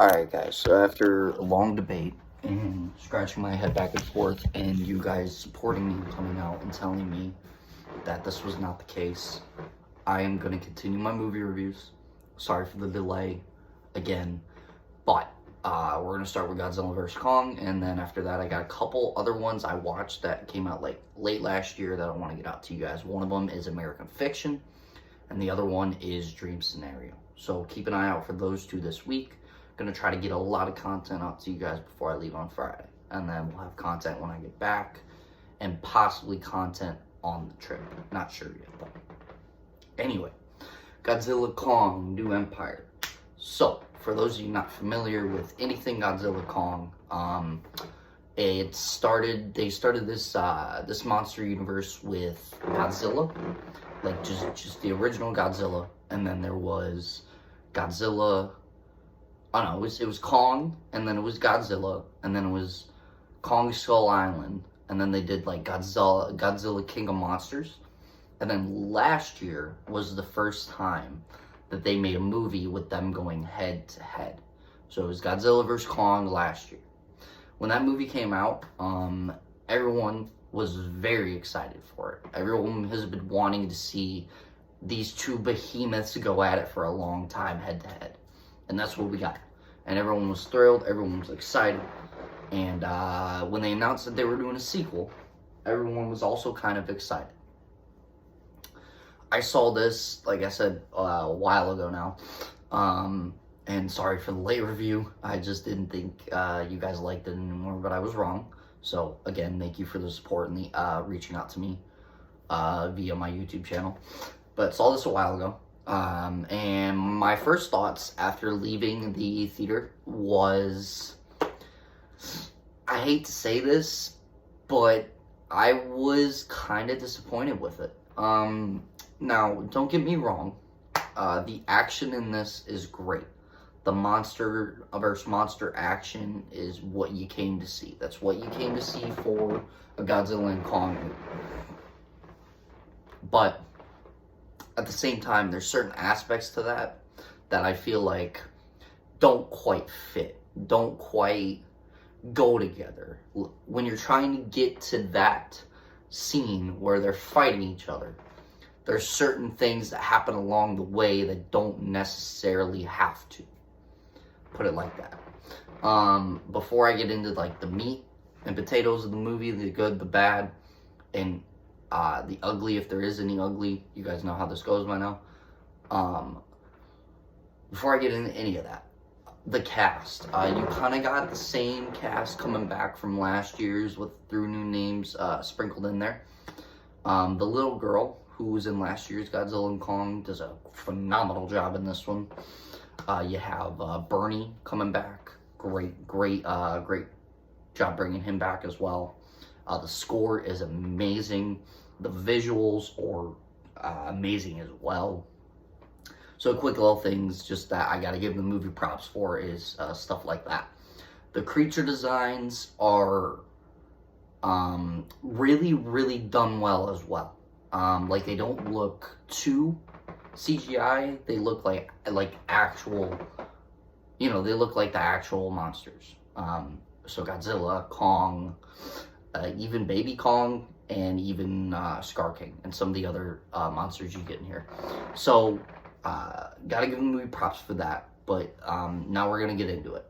Alright guys, so after a long debate and scratching my head back and forth and you guys supporting me coming out and telling me that this was not the case, I am going to continue my movie reviews. Sorry for the delay again, but we're going to start with Godzilla vs. Kong, and then after that I got a couple other ones I watched that came out like late last year that I want to get out to you guys. One of them is American Fiction, and the other one is Dream Scenario. So keep an eye out for those two this week. Gonna try to get a lot of content up to you guys before I leave on Friday, and then we'll have content when I get back and possibly content on the trip. Not sure yet though. Anyway, Godzilla Kong New Empire. So for those of you not familiar with anything Godzilla Kong, they started this this monster universe with Godzilla, like just the original Godzilla, and then there was Godzilla. I don't know, it was Kong, and then it was Godzilla, and then it was Kong Skull Island, and then they did like Godzilla King of Monsters. And then last year was the first time that they made a movie with them going head to head. So it was Godzilla vs. Kong last year. When that movie came out, everyone was very excited for it. Everyone has been wanting to see these two behemoths go at it for a long time head to head. And that's what we got. And everyone was thrilled. Everyone was excited. And when they announced that they were doing a sequel, everyone was also kind of excited. I saw this, like I said, a while ago now. And sorry for the late review. I just didn't think you guys liked it anymore, but I was wrong. So, again, thank you for the support and the reaching out to me via my YouTube channel. But saw this a while ago. And my first thoughts after leaving the theater was, I hate to say this, but I was kind of disappointed with it. Now, don't get me wrong, the action in this is great. The monster versus monster action is what you came to see. That's what you came to see for a Godzilla and Kong movie. But at the same time, there's certain aspects to that I feel like don't quite fit, don't quite go together. When you're trying to get to that scene where they're fighting each other, there's certain things that happen along the way that don't necessarily have to. Put it like that. Before I get into like the meat and potatoes of the movie, the good, the bad, and the ugly, if there is any ugly, you guys know how this goes by now. Before I get into any of that, the cast, you kind of got the same cast coming back from last year's through new names sprinkled in there. The little girl who was in last year's Godzilla and Kong does a phenomenal job in this one. You have Bernie coming back, great job bringing him back as well. The score is amazing. The visuals are amazing as well. So quick little things just that I gotta give the movie props for is stuff like that. The creature designs are really done well as well. Like they don't look too CGI. They look like actual, they look like the actual monsters. So Godzilla, Kong, even Baby Kong, and even Scar King, and some of the other monsters you get in here. So, gotta give the movie props for that, but now we're gonna get into it.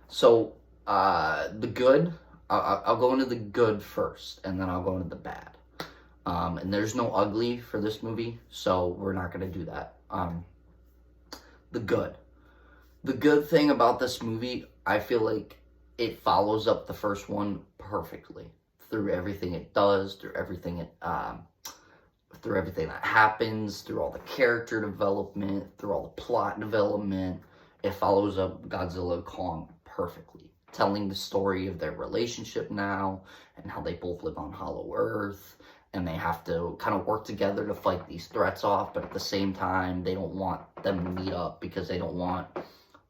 So, the good, I'll go into the good first, and then I'll go into the bad. And there's no ugly for this movie, so we're not gonna do that. The good thing about this movie, I feel like it follows up the first one perfectly through everything it does, through everything that happens, through all the character development, through all the plot development. It follows up Godzilla and Kong perfectly, telling the story of their relationship now and how they both live on Hollow Earth, and they have to kind of work together to fight these threats off, but at the same time, they don't want them to meet up because they don't want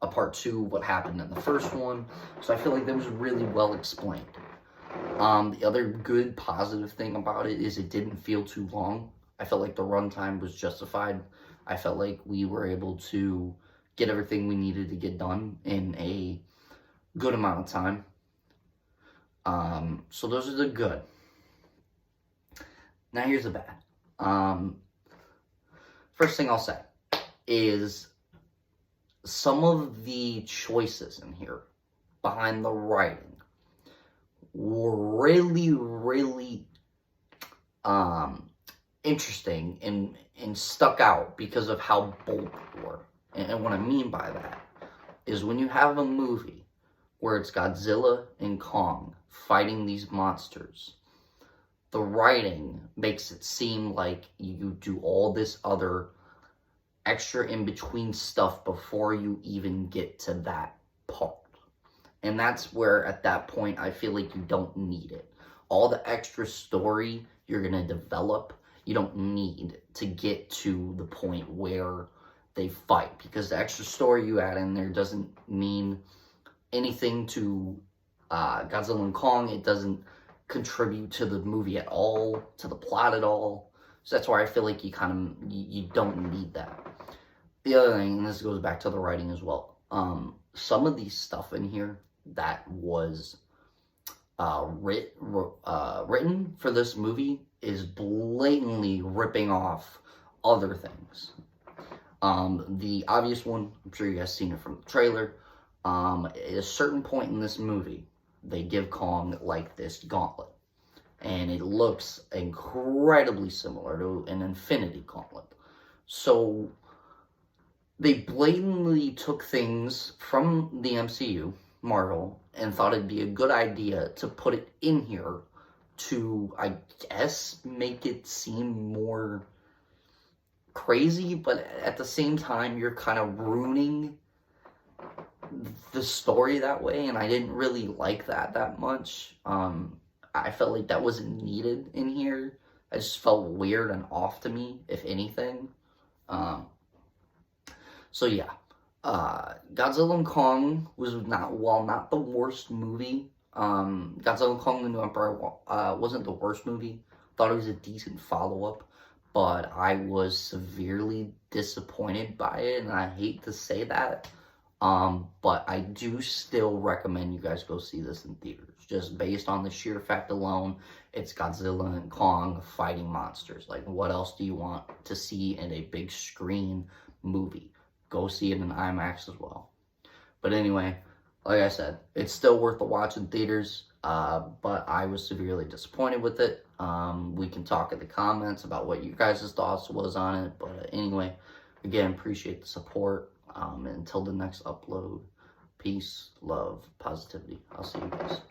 a part two of what happened in the first one. So I feel like that was really well explained. The other good positive thing about it is it didn't feel too long. I felt like the runtime was justified. I felt like we were able to get everything we needed to get done in a good amount of time. So those are the good. Now here's the bad. First thing I'll say is some of the choices in here behind the writing were really, really interesting and stuck out because of how bold they were. And what I mean by that is when you have a movie where it's Godzilla and Kong fighting these monsters, the writing makes it seem like you do all this other extra in-between stuff before you even get to that part. And that's where, at that point, I feel like you don't need it. All the extra story you're going to develop, you don't need to get to the point where they fight. Because the extra story you add in there doesn't mean anything to Godzilla and Kong. It doesn't contribute to the movie at all, to the plot at all. So that's why I feel like you don't need that. The other thing, and this goes back to the writing as well, some of these stuff in here that was written for this movie is blatantly ripping off other things. The obvious one, I'm sure you guys seen it from the trailer, at a certain point in this movie, they give Kong like this gauntlet. And it looks incredibly similar to an Infinity Gauntlet. So they blatantly took things from the MCU, Marvel, and thought it'd be a good idea to put it in here to, I guess, make it seem more crazy, but at the same time, you're kind of ruining the story that way, and I didn't really like that much. I felt like that wasn't needed in here. It just felt weird and off to me, if anything. So yeah, Godzilla and Kong was not the worst movie. Godzilla and Kong the New Emperor wasn't the worst movie. Thought it was a decent follow-up, but I was severely disappointed by it, and I hate to say that. But I do still recommend you guys go see this in theaters. Just based on the sheer fact alone, it's Godzilla and Kong fighting monsters. Like, what else do you want to see in a big screen movie? Go see it in IMAX as well. But anyway, like I said, it's still worth the watch in theaters. But I was severely disappointed with it. We can talk in the comments about what you guys' thoughts was on it. But anyway, again, appreciate the support. Until the next upload, peace, love, positivity. I'll see you guys.